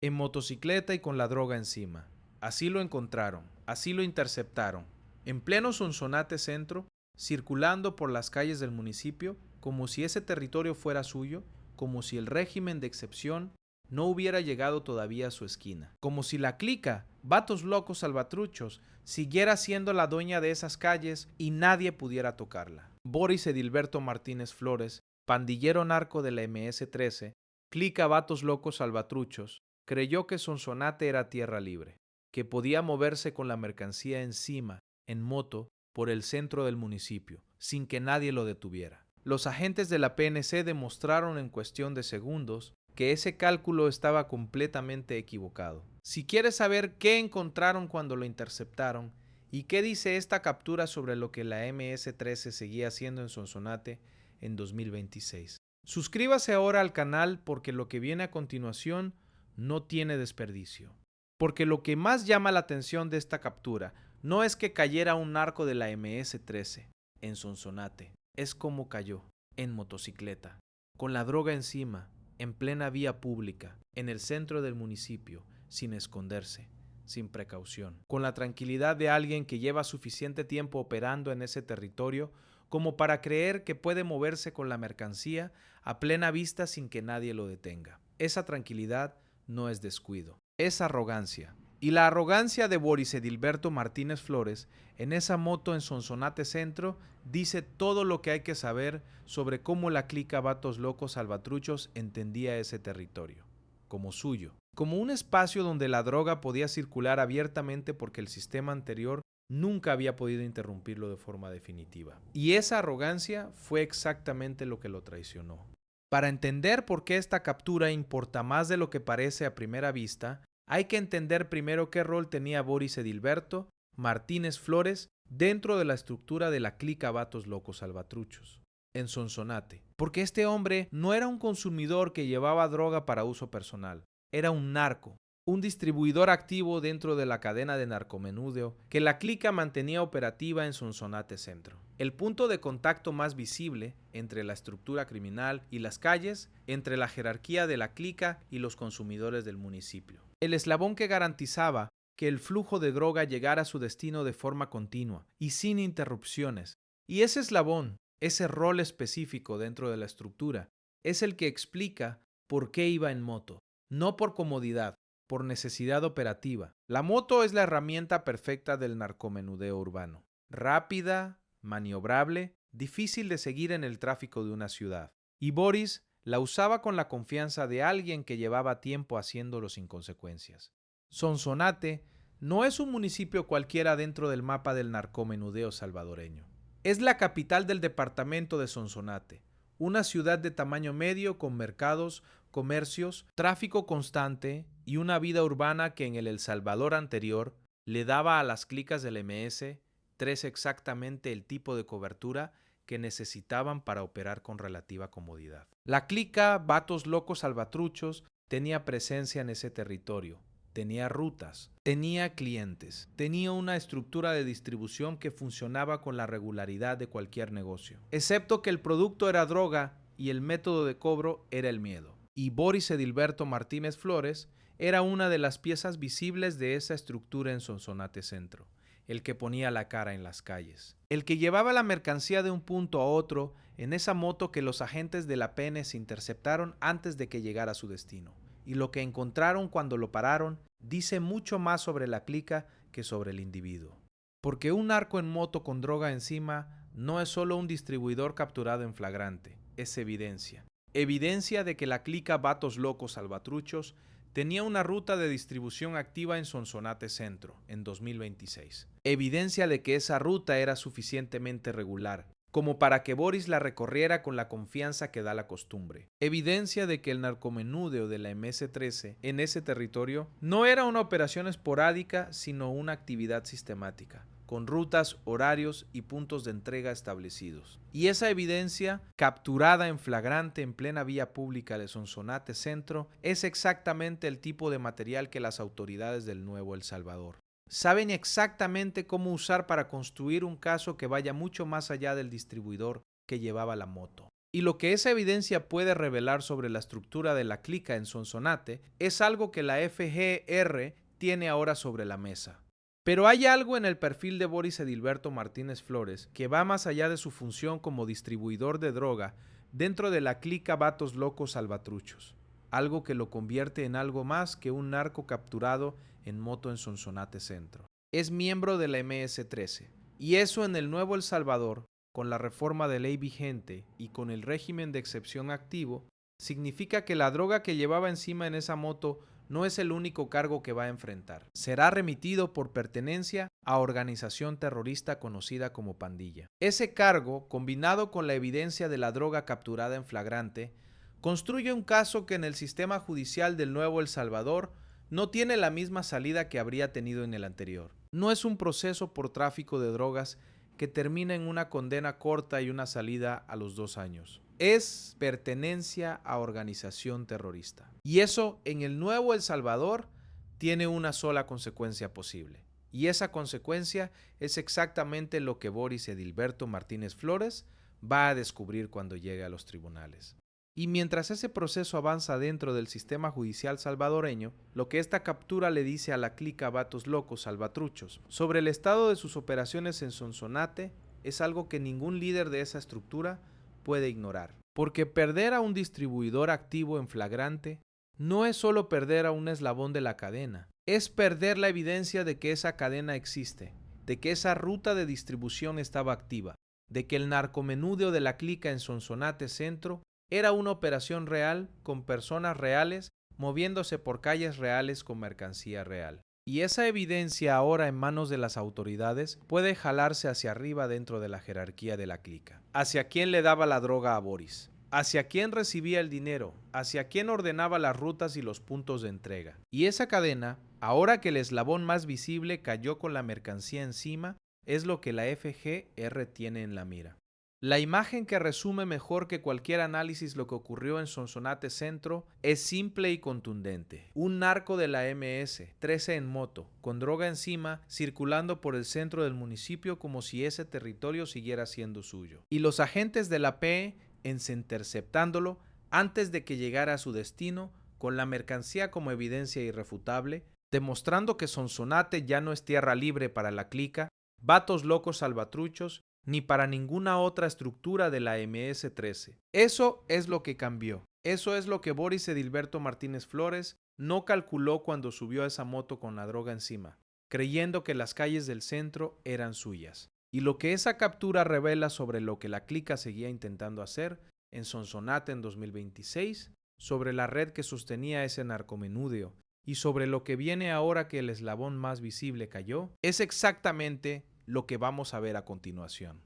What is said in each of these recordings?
en motocicleta y con la droga encima. Así lo encontraron, así lo interceptaron, en pleno Sonsonate Centro, circulando por las calles del municipio como si ese territorio fuera suyo, como si el régimen de excepción no hubiera llegado todavía a su esquina, como si la clica, vatos locos salvatruchos, siguiera siendo la dueña de esas calles y nadie pudiera tocarla. Boris Edilberto Martínez Flores, pandillero narco de la MS-13, clica vatos locos salvatruchos, creyó que Sonsonate era tierra libre, que podía moverse con la mercancía encima, en moto, por el centro del municipio, sin que nadie lo detuviera. Los agentes de la PNC demostraron en cuestión de segundos que ese cálculo estaba completamente equivocado. Si quieres saber qué encontraron cuando lo interceptaron y qué dice esta captura sobre lo que la MS-13 seguía haciendo en Sonsonate en 2026. Suscríbase ahora al canal porque lo que viene a continuación no tiene desperdicio. Porque lo que más llama la atención de esta captura no es que cayera un narco de la MS-13 en Sonsonate, es como cayó, en motocicleta, con la droga encima, en plena vía pública, en el centro del municipio, sin esconderse, sin precaución, con la tranquilidad de alguien que lleva suficiente tiempo operando en ese territorio como para creer que puede moverse con la mercancía a plena vista sin que nadie lo detenga. Esa tranquilidad no es descuido, es arrogancia. Y la arrogancia de Boris Edilberto Martínez Flores en esa moto en Sonsonate Centro dice todo lo que hay que saber sobre cómo la clica Vatos Locos Salvatruchos entendía ese territorio, como suyo, como un espacio donde la droga podía circular abiertamente porque el sistema anterior nunca había podido interrumpirlo de forma definitiva. Y esa arrogancia fue exactamente lo que lo traicionó. Para entender por qué esta captura importa más de lo que parece a primera vista, hay que entender primero qué rol tenía Boris Edilberto Martínez Flores dentro de la estructura de la clica Vatos Locos Salvatruchos, en Sonsonate. Porque este hombre no era un consumidor que llevaba droga para uso personal, era un narco, un distribuidor activo dentro de la cadena de narcomenudeo que la clica mantenía operativa en Sonsonate Centro. El punto de contacto más visible entre la estructura criminal y las calles, entre la jerarquía de la clica y los consumidores del municipio. El eslabón que garantizaba que el flujo de droga llegara a su destino de forma continua y sin interrupciones. Y ese eslabón, ese rol específico dentro de la estructura, es el que explica por qué iba en moto, no por comodidad, por necesidad operativa. La moto es la herramienta perfecta del narcomenudeo urbano. Rápida, maniobrable, difícil de seguir en el tráfico de una ciudad. Y Boris la usaba con la confianza de alguien que llevaba tiempo haciéndolo sin consecuencias. Sonsonate no es un municipio cualquiera dentro del mapa del narcomenudeo salvadoreño. Es la capital del departamento de Sonsonate, una ciudad de tamaño medio con mercados, comercios, tráfico constante y una vida urbana que en el Salvador anterior le daba a las clicas del MS-13 exactamente el tipo de cobertura que necesitaban para operar con relativa comodidad. La clica Vatos Locos Salvatruchos tenía presencia en ese territorio, tenía rutas, tenía clientes, tenía una estructura de distribución que funcionaba con la regularidad de cualquier negocio, excepto que el producto era droga y el método de cobro era el miedo. Y Boris Edilberto Martínez Flores era una de las piezas visibles de esa estructura en Sonsonate Centro, el que ponía la cara en las calles, el que llevaba la mercancía de un punto a otro en esa moto que los agentes de la PNC interceptaron antes de que llegara a su destino. Y lo que encontraron cuando lo pararon dice mucho más sobre la clica que sobre el individuo. Porque un narco en moto con droga encima no es solo un distribuidor capturado en flagrante, es evidencia. Evidencia de que la clica Vatos Locos Salvatruchos tenía una ruta de distribución activa en Sonsonate Centro en 2026. Evidencia de que esa ruta era suficientemente regular, como para que Boris la recorriera con la confianza que da la costumbre. Evidencia de que el narcomenudeo de la MS-13 en ese territorio no era una operación esporádica, sino una actividad sistemática, con rutas, horarios y puntos de entrega establecidos. Y esa evidencia, capturada en flagrante en plena vía pública de Sonsonate Centro, es exactamente el tipo de material que las autoridades del Nuevo El Salvador saben exactamente cómo usar para construir un caso que vaya mucho más allá del distribuidor que llevaba la moto. Y lo que esa evidencia puede revelar sobre la estructura de la clica en Sonsonate es algo que la FGR tiene ahora sobre la mesa. Pero hay algo en el perfil de Boris Edilberto Martínez Flores que va más allá de su función como distribuidor de droga dentro de la clica Vatos Locos Salvatruchos, algo que lo convierte en algo más que un narco capturado en moto en Sonsonate Centro. Es miembro de la MS-13, y eso en el Nuevo El Salvador, con la reforma de ley vigente y con el régimen de excepción activo, significa que la droga que llevaba encima en esa moto no es el único cargo que va a enfrentar. Será remitido por pertenencia a organización terrorista conocida como pandilla. Ese cargo, combinado con la evidencia de la droga capturada en flagrante, construye un caso que en el sistema judicial del Nuevo El Salvador no tiene la misma salida que habría tenido en el anterior. No es un proceso por tráfico de drogas que termina en una condena corta y una salida a los 2 años. Es pertenencia a organización terrorista. Y eso en el Nuevo El Salvador tiene una sola consecuencia posible. Y esa consecuencia es exactamente lo que Boris Edilberto Martínez Flores va a descubrir cuando llegue a los tribunales. Y mientras ese proceso avanza dentro del sistema judicial salvadoreño, lo que esta captura le dice a la clica Vatos Locos Salvatruchos sobre el estado de sus operaciones en Sonsonate es algo que ningún líder de esa estructura puede ignorar. Porque perder a un distribuidor activo en flagrante no es solo perder a un eslabón de la cadena, es perder la evidencia de que esa cadena existe, de que esa ruta de distribución estaba activa, de que el narcomenudeo de la clica en Sonsonate Centro era una operación real con personas reales moviéndose por calles reales con mercancía real. Y esa evidencia ahora en manos de las autoridades puede jalarse hacia arriba dentro de la jerarquía de la clica. ¿Hacia quién le daba la droga a Boris? ¿Hacia quién recibía el dinero? ¿Hacia quién ordenaba las rutas y los puntos de entrega? Y esa cadena, ahora que el eslabón más visible cayó con la mercancía encima, es lo que la FGR tiene en la mira. La imagen que resume mejor que cualquier análisis lo que ocurrió en Sonsonate Centro es simple y contundente. Un narco de la MS-13 en moto, con droga encima, circulando por el centro del municipio como si ese territorio siguiera siendo suyo. Y los agentes de la PE interceptándolo antes de que llegara a su destino, con la mercancía como evidencia irrefutable, demostrando que Sonsonate ya no es tierra libre para la clica, Vatos Locos Salvatruchos, ni para ninguna otra estructura de la MS-13. Eso es lo que cambió. Eso es lo que Boris Edilberto Martínez Flores no calculó cuando subió a esa moto con la droga encima, creyendo que las calles del centro eran suyas. Y lo que esa captura revela sobre lo que la clica seguía intentando hacer en Sonsonate en 2026, sobre la red que sostenía ese narcomenudeo y sobre lo que viene ahora que el eslabón más visible cayó, es exactamente lo que vamos a ver a continuación.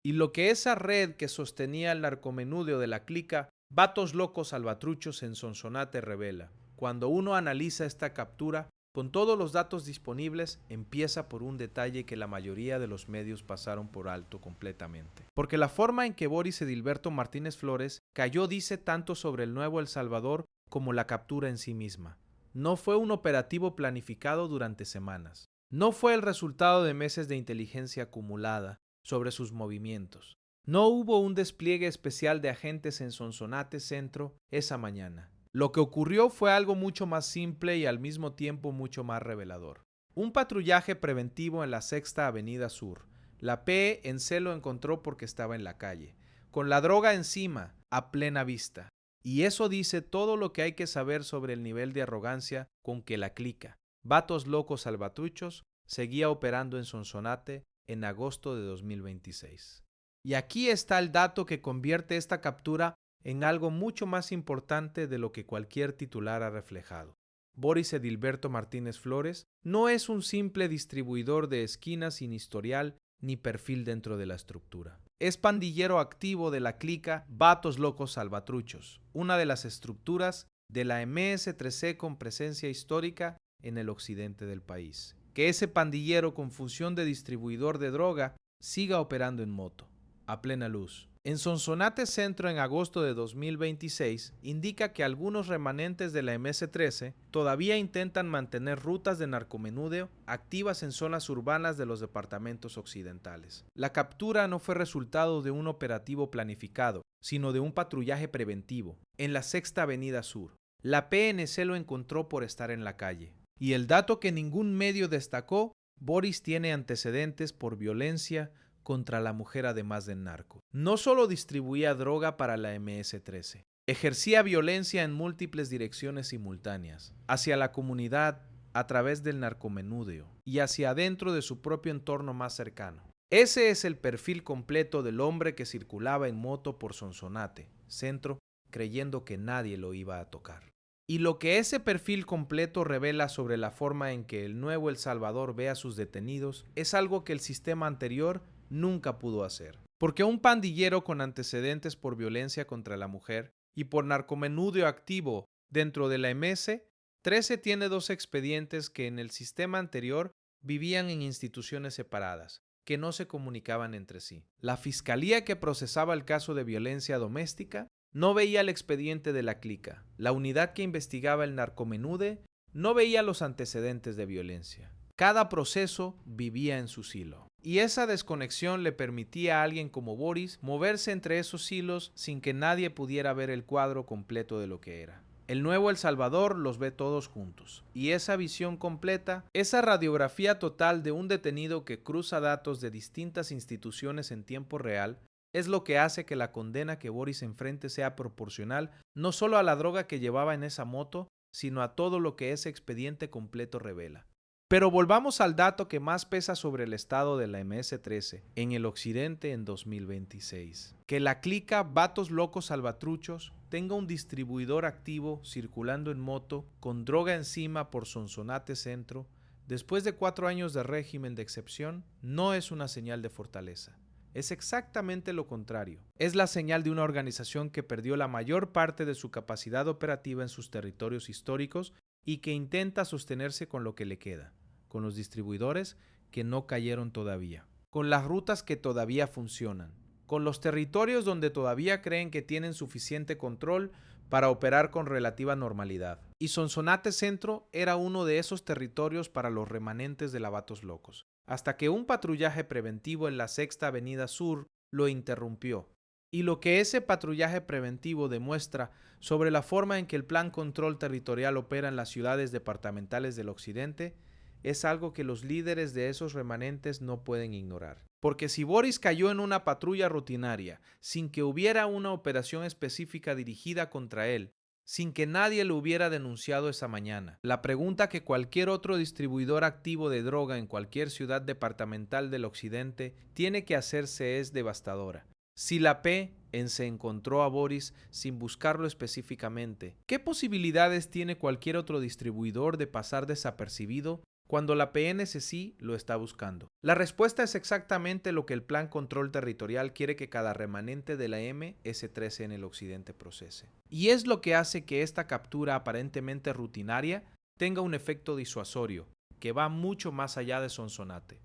Y lo que esa red que sostenía el narcomenudeo de la clica Vatos Locos Salvatruchos en Sonsonate revela. Cuando uno analiza esta captura, con todos los datos disponibles, empieza por un detalle que la mayoría de los medios pasaron por alto completamente. Porque la forma en que Boris Edilberto Martínez Flores cayó dice tanto sobre el Nuevo El Salvador como la captura en sí misma. No fue un operativo planificado durante semanas. No fue el resultado de meses de inteligencia acumulada sobre sus movimientos. No hubo un despliegue especial de agentes en Sonsonate Centro esa mañana. Lo que ocurrió fue algo mucho más simple y al mismo tiempo mucho más revelador. Un patrullaje preventivo en la Sexta Avenida Sur. La PE en C lo encontró porque estaba en la calle, con la droga encima, a plena vista. Y eso dice todo lo que hay que saber sobre el nivel de arrogancia con que la clica Vatos Locos Salvatruchos seguía operando en Sonsonate en agosto de 2026. Y aquí está el dato que convierte esta captura en algo mucho más importante de lo que cualquier titular ha reflejado. Boris Edilberto Martínez Flores no es un simple distribuidor de esquinas sin historial ni perfil dentro de la estructura. Es pandillero activo de la clica Vatos Locos Salvatruchos, una de las estructuras de la MS-13 con presencia histórica en el occidente del país. Que ese pandillero con función de distribuidor de droga siga operando en moto, a plena luz. En Sonsonate Centro en agosto de 2026 indica que algunos remanentes de la MS-13 todavía intentan mantener rutas de narcomenudeo activas en zonas urbanas de los departamentos occidentales. La captura no fue resultado de un operativo planificado, sino de un patrullaje preventivo, en la Sexta Avenida Sur. La PNC lo encontró por estar en la calle. Y el dato que ningún medio destacó, Boris tiene antecedentes por violencia contra la mujer además de narco. No solo distribuía droga para la MS-13, ejercía violencia en múltiples direcciones simultáneas, hacia la comunidad a través del narcomenudeo y hacia adentro de su propio entorno más cercano. Ese es el perfil completo del hombre que circulaba en moto por Sonsonate, centro, creyendo que nadie lo iba a tocar. Y lo que ese perfil completo revela sobre la forma en que el nuevo El Salvador ve a sus detenidos es algo que el sistema anterior nunca pudo hacer. Porque un pandillero con antecedentes por violencia contra la mujer y por narcomenudeo activo dentro de la MS-13 tiene 2 expedientes que en el sistema anterior vivían en instituciones separadas, que no se comunicaban entre sí. La fiscalía que procesaba el caso de violencia doméstica no veía el expediente de la clica. La unidad que investigaba el narcomenudeo no veía los antecedentes de violencia. Cada proceso vivía en su silo. Y esa desconexión le permitía a alguien como Boris moverse entre esos hilos sin que nadie pudiera ver el cuadro completo de lo que era. El nuevo El Salvador los ve todos juntos. Y esa visión completa, esa radiografía total de un detenido que cruza datos de distintas instituciones en tiempo real, es lo que hace que la condena que Boris enfrente sea proporcional no solo a la droga que llevaba en esa moto, sino a todo lo que ese expediente completo revela. Pero volvamos al dato que más pesa sobre el estado de la MS-13 en el occidente en 2026. Que la clica Vatos Locos Salvatruchos tenga un distribuidor activo circulando en moto con droga encima por Sonsonate Centro, después de 4 años de régimen de excepción, no es una señal de fortaleza. Es exactamente lo contrario. Es la señal de una organización que perdió la mayor parte de su capacidad operativa en sus territorios históricos y que intenta sostenerse con lo que le queda, con los distribuidores que no cayeron todavía, con las rutas que todavía funcionan, con los territorios donde todavía creen que tienen suficiente control para operar con relativa normalidad. Y Sonsonate Centro era uno de esos territorios para los remanentes de Vatos Locos, hasta que un patrullaje preventivo en la Sexta Avenida Sur lo interrumpió. Y lo que ese patrullaje preventivo demuestra sobre la forma en que el Plan Control Territorial opera en las ciudades departamentales del occidente es algo que los líderes de esos remanentes no pueden ignorar. Porque si Boris cayó en una patrulla rutinaria sin que hubiera una operación específica dirigida contra él, sin que nadie lo hubiera denunciado esa mañana, la pregunta que cualquier otro distribuidor activo de droga en cualquier ciudad departamental del occidente tiene que hacerse es devastadora. Si la PNC encontró a Boris sin buscarlo específicamente, ¿qué posibilidades tiene cualquier otro distribuidor de pasar desapercibido cuando la PNC sí lo está buscando? La respuesta es exactamente lo que el Plan Control Territorial quiere que cada remanente de la MS-13 en el occidente procese. Y es lo que hace que esta captura aparentemente rutinaria tenga un efecto disuasorio, que va mucho más allá de Sonsonate.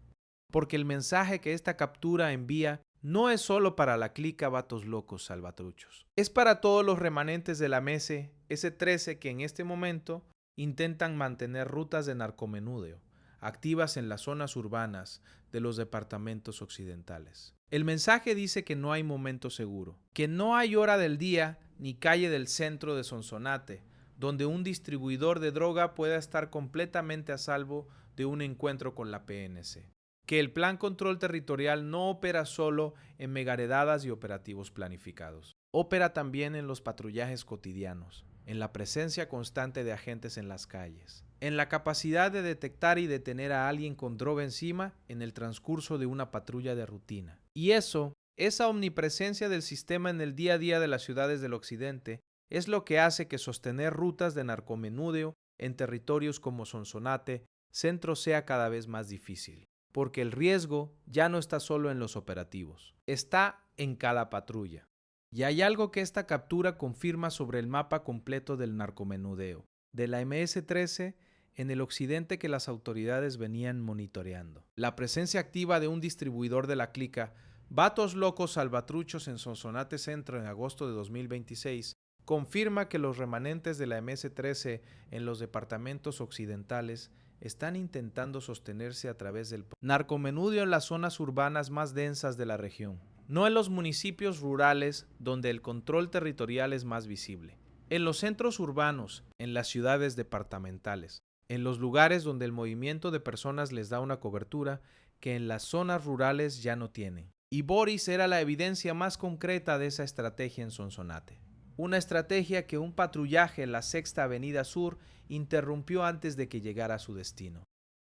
Porque el mensaje que esta captura envía no es solo para la clica Vatos Locos Salvatruchos. Es para todos los remanentes de la MS-13 que en este momento intentan mantener rutas de narcomenudeo activas en las zonas urbanas de los departamentos occidentales. El mensaje dice que no hay momento seguro, que no hay hora del día ni calle del centro de Sonsonate donde un distribuidor de droga pueda estar completamente a salvo de un encuentro con la PNC. Que el Plan Control Territorial no opera solo en megaredadas y operativos planificados. Opera también en los patrullajes cotidianos, en la presencia constante de agentes en las calles, en la capacidad de detectar y detener a alguien con droga encima en el transcurso de una patrulla de rutina. Y esa omnipresencia del sistema en el día a día de las ciudades del occidente, es lo que hace que sostener rutas de narcomenudeo en territorios como Sonsonate Centro sea cada vez más difícil. Porque el riesgo ya no está solo en los operativos, está en cada patrulla. Y hay algo que esta captura confirma sobre el mapa completo del narcomenudeo, de la MS-13 en el occidente que las autoridades venían monitoreando. La presencia activa de un distribuidor de la clica Vatos Locos Salvatruchos en Sonsonate Centro en agosto de 2026 confirma que los remanentes de la MS-13 en los departamentos occidentales están intentando sostenerse a través del narcomenudeo en las zonas urbanas más densas de la región. no en los municipios rurales donde el control territorial es más visible, en los centros urbanos, en las ciudades departamentales, en los lugares donde el movimiento de personas les da una cobertura que en las zonas rurales ya no tienen. Y Boris era la evidencia más concreta de esa estrategia en Sonsonate. Una estrategia que un patrullaje en la Sexta Avenida Sur interrumpió antes de que llegara a su destino.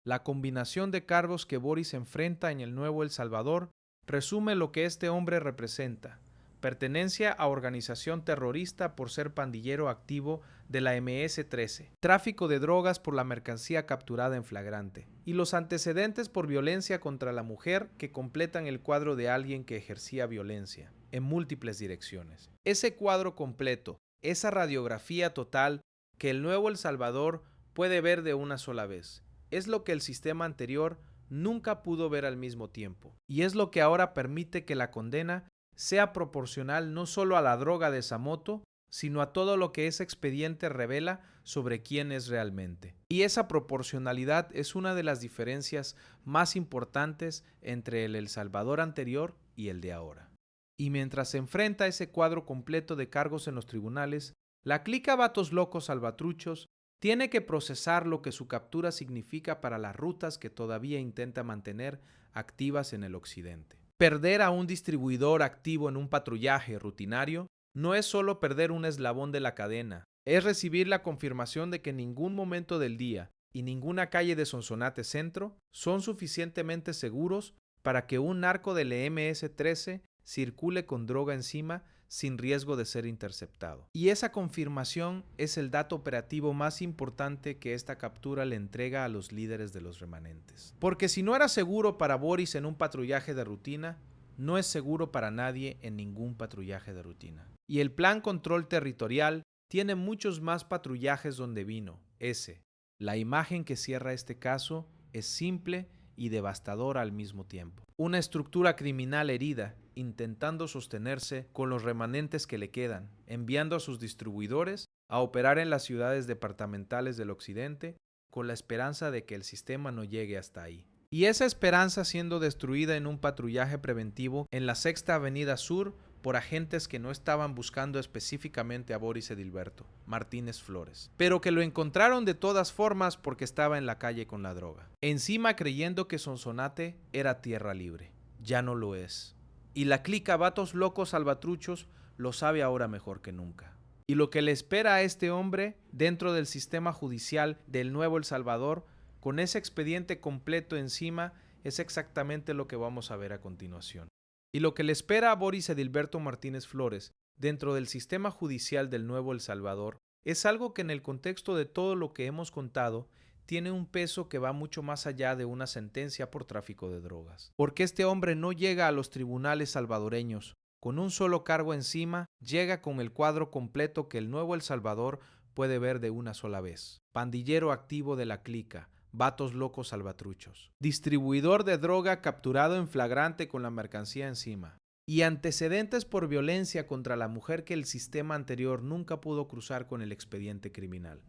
La combinación de cargos que Boris enfrenta en el Nuevo El Salvador resume lo que este hombre representa: pertenencia a organización terrorista por ser pandillero activo de la MS-13, tráfico de drogas por la mercancía capturada en flagrante, y los antecedentes por violencia contra la mujer que completan el cuadro de alguien que ejercía violencia en múltiples direcciones. Ese cuadro completo, esa radiografía total que el Nuevo El Salvador puede ver de una sola vez, es lo que el sistema anterior nunca pudo ver al mismo tiempo, y es lo que ahora permite que la condena sea proporcional no solo a la droga de Samoto, sino a todo lo que ese expediente revela sobre quién es realmente. Y esa proporcionalidad es una de las diferencias más importantes entre el Salvador anterior y el de ahora. Y mientras se enfrenta ese cuadro completo de cargos en los tribunales, la clica Vatos Locos Salvatruchos tiene que procesar lo que su captura significa para las rutas que todavía intenta mantener activas en el occidente. Perder a un distribuidor activo en un patrullaje rutinario no es solo perder un eslabón de la cadena, es recibir la confirmación de que ningún momento del día y ninguna calle de Sonsonate Centro son suficientemente seguros para que un narco del MS-13 circule con droga encima sin riesgo de ser interceptado. Y esa confirmación es el dato operativo más importante que esta captura le entrega a los líderes de los remanentes. Porque si no era seguro para Boris en un patrullaje de rutina, no es seguro para nadie en ningún patrullaje de rutina. Y el Plan Control Territorial tiene muchos más patrullajes donde vino. La imagen que cierra este caso es simple y devastadora al mismo tiempo. Una estructura criminal herida, intentando sostenerse con los remanentes que le quedan, enviando a sus distribuidores a operar en las ciudades departamentales del occidente con la esperanza de que el sistema no llegue hasta ahí. Y esa esperanza siendo destruida en un patrullaje preventivo en la Sexta Avenida Sur por agentes que no estaban buscando específicamente a Boris Edilberto Martínez Flores, pero que lo encontraron de todas formas porque estaba en la calle con la droga. Encima creyendo que Sonsonate era tierra libre. Ya no lo es. Y la clica Vatos Locos Salvatruchos lo sabe ahora mejor que nunca. Y lo que le espera a este hombre dentro del sistema judicial del Nuevo El Salvador, con ese expediente completo encima, es exactamente lo que vamos a ver a continuación. Y lo que le espera a Boris Edilberto Martínez Flores dentro del sistema judicial del Nuevo El Salvador es algo que en el contexto de todo lo que hemos contado tiene un peso que va mucho más allá de una sentencia por tráfico de drogas. Porque este hombre no llega a los tribunales salvadoreños con un solo cargo encima, llega con el cuadro completo que el Nuevo El Salvador puede ver de una sola vez. Pandillero activo de la clica Vatos Locos Salvatruchos, distribuidor de droga capturado en flagrante con la mercancía encima, y antecedentes por violencia contra la mujer que el sistema anterior nunca pudo cruzar con el expediente criminal,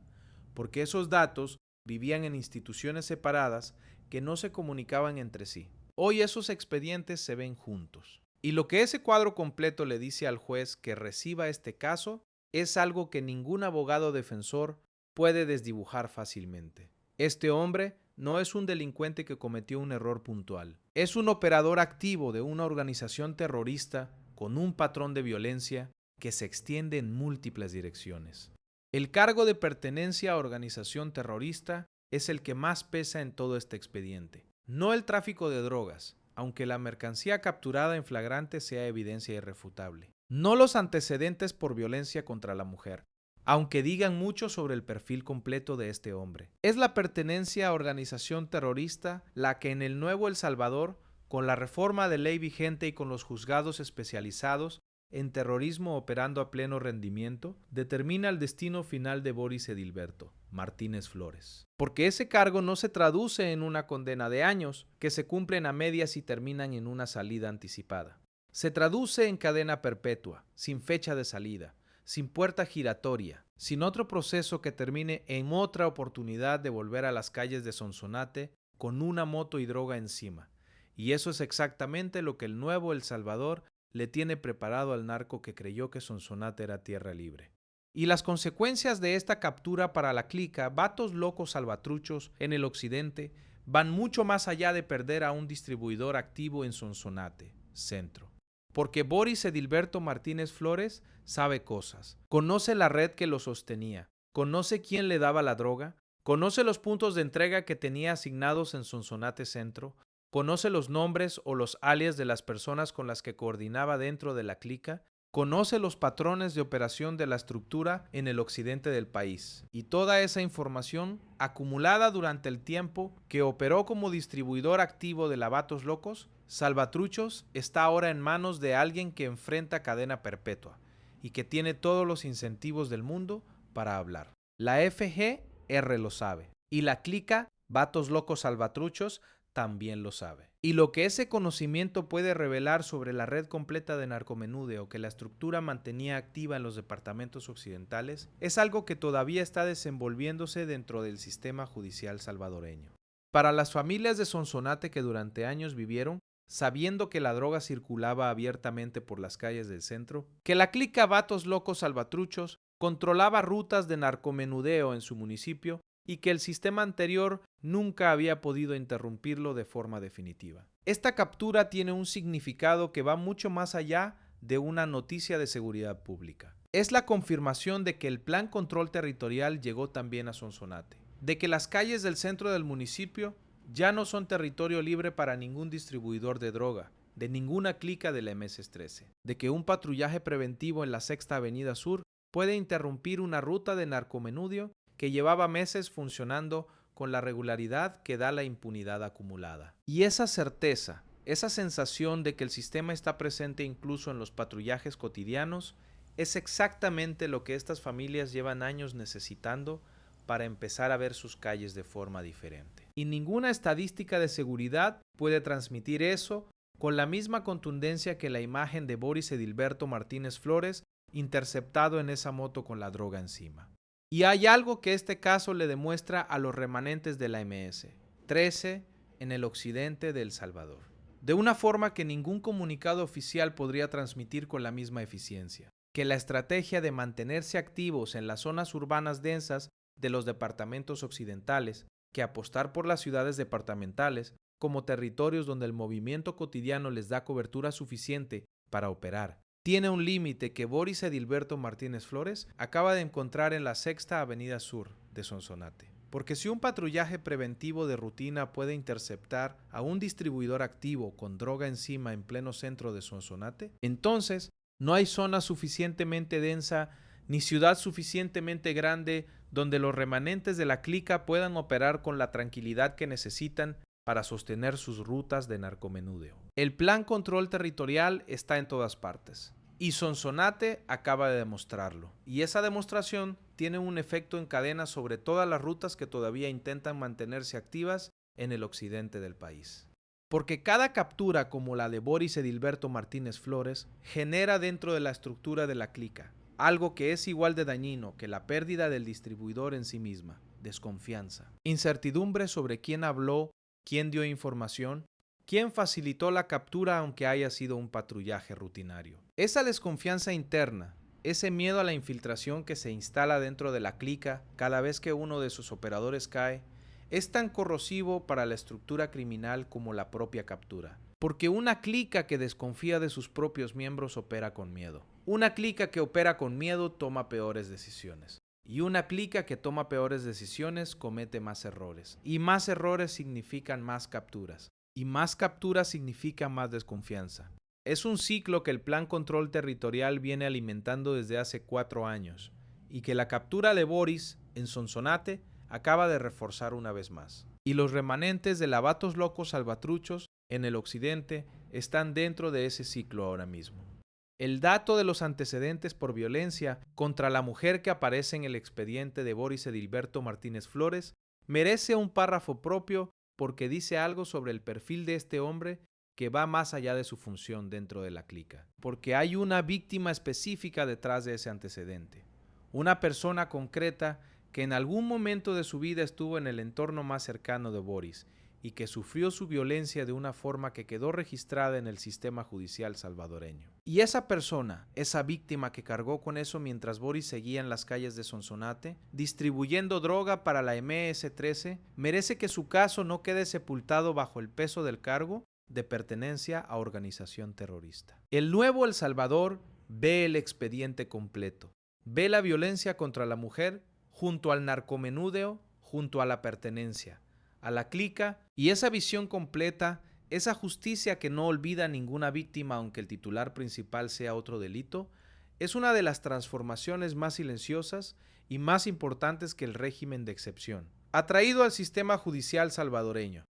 porque esos datos vivían en instituciones separadas que no se comunicaban entre sí. Hoy esos expedientes se ven juntos. Y lo que ese cuadro completo le dice al juez que reciba este caso es algo que ningún abogado defensor puede desdibujar fácilmente. Este hombre no es un delincuente que cometió un error puntual. Es un operador activo de una organización terrorista con un patrón de violencia que se extiende en múltiples direcciones. El cargo de pertenencia a organización terrorista es el que más pesa en todo este expediente. No el tráfico de drogas, aunque la mercancía capturada en flagrante sea evidencia irrefutable. No los antecedentes por violencia contra la mujer, aunque digan mucho sobre el perfil completo de este hombre. Es la pertenencia a organización terrorista la que en el Nuevo El Salvador, con la reforma de ley vigente y con los juzgados especializados en terrorismo operando a pleno rendimiento, determina el destino final de Boris Edilberto Martínez Flores. Porque ese cargo no se traduce en una condena de años, que se cumplen a medias y terminan en una salida anticipada. Se traduce en cadena perpetua, sin fecha de salida, sin puerta giratoria, sin otro proceso que termine en otra oportunidad de volver a las calles de Sonsonate con una moto y droga encima. Y eso es exactamente lo que el Nuevo El Salvador le tiene preparado al narco que creyó que Sonsonate era tierra libre. Y las consecuencias de esta captura para la clica Vatos Locos Salvatruchos en el occidente van mucho más allá de perder a un distribuidor activo en Sonsonate, centro. Porque Boris Edilberto Martínez Flores sabe cosas, conoce la red que lo sostenía, conoce quién le daba la droga, conoce los puntos de entrega que tenía asignados en Sonsonate Centro, conoce los nombres o los alias de las personas con las que coordinaba dentro de la clica, conoce los patrones de operación de la estructura en el occidente del país. Y toda esa información, acumulada durante el tiempo que operó como distribuidor activo de la Vatos Locos, Salvatruchos, está ahora en manos de alguien que enfrenta cadena perpetua y que tiene todos los incentivos del mundo para hablar. La FGR lo sabe y la clica Vatos Locos Salvatruchos también lo sabe. Y lo que ese conocimiento puede revelar sobre la red completa de narcomenudeo que la estructura mantenía activa en los departamentos occidentales es algo que todavía está desenvolviéndose dentro del sistema judicial salvadoreño. Para las familias de Sonsonate que durante años vivieron sabiendo que la droga circulaba abiertamente por las calles del centro, que la clica Vatos Locos Salvatruchos controlaba rutas de narcomenudeo en su municipio y que el sistema anterior nunca había podido interrumpirlo de forma definitiva. Esta captura tiene un significado que va mucho más allá de una noticia de seguridad pública. Es la confirmación de que el Plan Control Territorial llegó también a Sonsonate, de que las calles del centro del municipio ya no son territorio libre para ningún distribuidor de droga, de ninguna clica de la MS-13, de que un patrullaje preventivo en la Sexta Avenida Sur puede interrumpir una ruta de narcomenudeo que llevaba meses funcionando con la regularidad que da la impunidad acumulada. Y esa certeza, esa sensación de que el sistema está presente incluso en los patrullajes cotidianos, es exactamente lo que estas familias llevan años necesitando para empezar a ver sus calles de forma diferente. Y ninguna estadística de seguridad puede transmitir eso con la misma contundencia que la imagen de Boris Edilberto Martínez Flores interceptado en esa moto con la droga encima. Y hay algo que este caso le demuestra a los remanentes de la MS-13 en el occidente de El Salvador, de una forma que ningún comunicado oficial podría transmitir con la misma eficiencia, que la estrategia de mantenerse activos en las zonas urbanas densas de los departamentos occidentales, que apostar por las ciudades departamentales como territorios donde el movimiento cotidiano les da cobertura suficiente para operar, tiene un límite que Boris Edilberto Martínez Flores acaba de encontrar en la Sexta Avenida Sur de Sonsonate. Porque si un patrullaje preventivo de rutina puede interceptar a un distribuidor activo con droga encima en pleno centro de Sonsonate, entonces no hay zona suficientemente densa ni ciudad suficientemente grande donde los remanentes de la clica puedan operar con la tranquilidad que necesitan para sostener sus rutas de narcomenudeo. El plan control territorial está en todas partes. Y Sonsonate acaba de demostrarlo. Y esa demostración tiene un efecto en cadena sobre todas las rutas que todavía intentan mantenerse activas en el occidente del país. Porque cada captura como la de Boris Edilberto Martínez Flores genera dentro de la estructura de la clica algo que es igual de dañino que la pérdida del distribuidor en sí misma: desconfianza, incertidumbre sobre quién habló, quién dio información, quién facilitó la captura aunque haya sido un patrullaje rutinario. Esa desconfianza interna, ese miedo a la infiltración que se instala dentro de la clica cada vez que uno de sus operadores cae, es tan corrosivo para la estructura criminal como la propia captura. Porque una clica que desconfía de sus propios miembros opera con miedo. Una clica que opera con miedo toma peores decisiones. Y una clica que toma peores decisiones comete más errores. Y más errores significan más capturas. Y más capturas significa más desconfianza. Es un ciclo que el Plan Control Territorial viene alimentando desde hace 4 años. Y que la captura de Boris en Sonsonate acaba de reforzar una vez más. Y los remanentes de la Vatos Locos Salvatruchos en el occidente están dentro de ese ciclo ahora mismo. El dato de los antecedentes por violencia contra la mujer que aparece en el expediente de Boris Edilberto Martínez Flores merece un párrafo propio porque dice algo sobre el perfil de este hombre que va más allá de su función dentro de la clica. Porque hay una víctima específica detrás de ese antecedente. Una persona concreta que en algún momento de su vida estuvo en el entorno más cercano de Boris y que sufrió su violencia de una forma que quedó registrada en el sistema judicial salvadoreño. Y esa persona, esa víctima que cargó con eso mientras Boris seguía en las calles de Sonsonate, distribuyendo droga para la MS-13, merece que su caso no quede sepultado bajo el peso del cargo de pertenencia a organización terrorista. El nuevo El Salvador ve el expediente completo, ve la violencia contra la mujer junto al narcomenudeo, junto a la pertenencia, a la clica, y esa visión completa, esa justicia que no olvida a ninguna víctima aunque el titular principal sea otro delito, es una de las transformaciones más silenciosas y más importantes que el régimen de excepción ha traído al sistema judicial salvadoreño.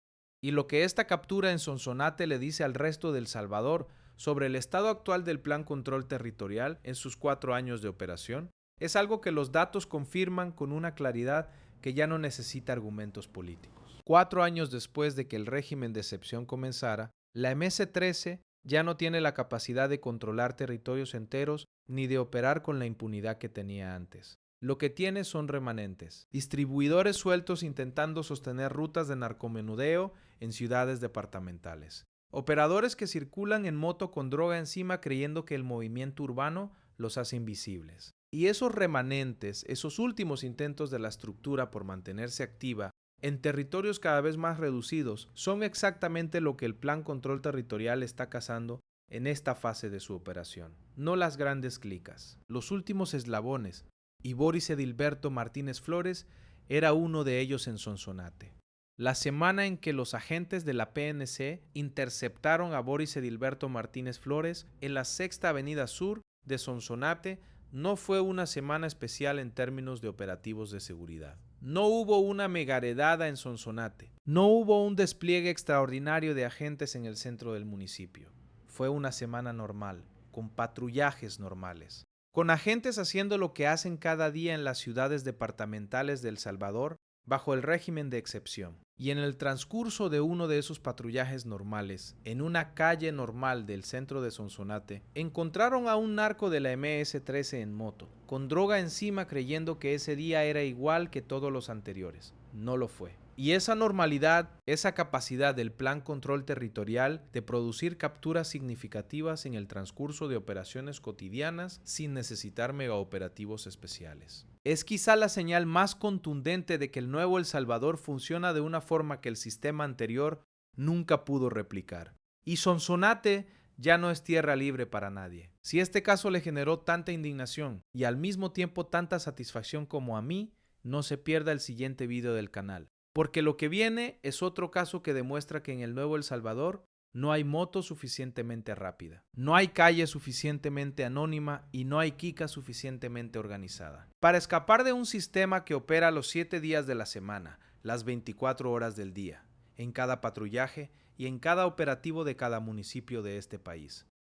Y lo que esta captura en Sonsonate le dice al resto de El Salvador sobre el estado actual del Plan Control Territorial en sus 4 años de operación es algo que los datos confirman con una claridad que ya no necesita argumentos políticos. 4 años después de que el régimen de excepción comenzara, la MS-13 ya no tiene la capacidad de controlar territorios enteros ni de operar con la impunidad que tenía antes. Lo que tiene son remanentes, distribuidores sueltos intentando sostener rutas de narcomenudeo en ciudades departamentales, operadores que circulan en moto con droga encima creyendo que el movimiento urbano los hace invisibles. Y esos remanentes, esos últimos intentos de la estructura por mantenerse activa en territorios cada vez más reducidos, son exactamente lo que el Plan Control Territorial está cazando en esta fase de su operación. No las grandes clicas, los últimos eslabones, y Boris Edilberto Martínez Flores era uno de ellos en Sonsonate. La semana en que los agentes de la PNC interceptaron a Boris Edilberto Martínez Flores en la Sexta Avenida Sur de Sonsonate no fue una semana especial en términos de operativos de seguridad. No hubo una megaredada en Sonsonate. No hubo un despliegue extraordinario de agentes en el centro del municipio. Fue una semana normal, con patrullajes normales, con agentes haciendo lo que hacen cada día en las ciudades departamentales de El Salvador bajo el régimen de excepción. Y en el transcurso de uno de esos patrullajes normales, en una calle normal del centro de Sonsonate, encontraron a un narco de la MS-13 en moto, con droga encima creyendo que ese día era igual que todos los anteriores. No lo fue. Y esa normalidad, esa capacidad del Plan Control Territorial de producir capturas significativas en el transcurso de operaciones cotidianas sin necesitar megaoperativos especiales. Es quizá la señal más contundente de que el nuevo El Salvador funciona de una forma que el sistema anterior nunca pudo replicar. Y Sonsonate ya no es tierra libre para nadie. Si este caso le generó tanta indignación y al mismo tiempo tanta satisfacción como a mí, no se pierda el siguiente video del canal. Porque lo que viene es otro caso que demuestra que en el nuevo El Salvador no hay moto suficientemente rápida, no hay calle suficientemente anónima y no hay quica suficientemente organizada. Para escapar de un sistema que opera los 7 días de la semana, las 24 horas del día, en cada patrullaje y en cada operativo de cada municipio de este país.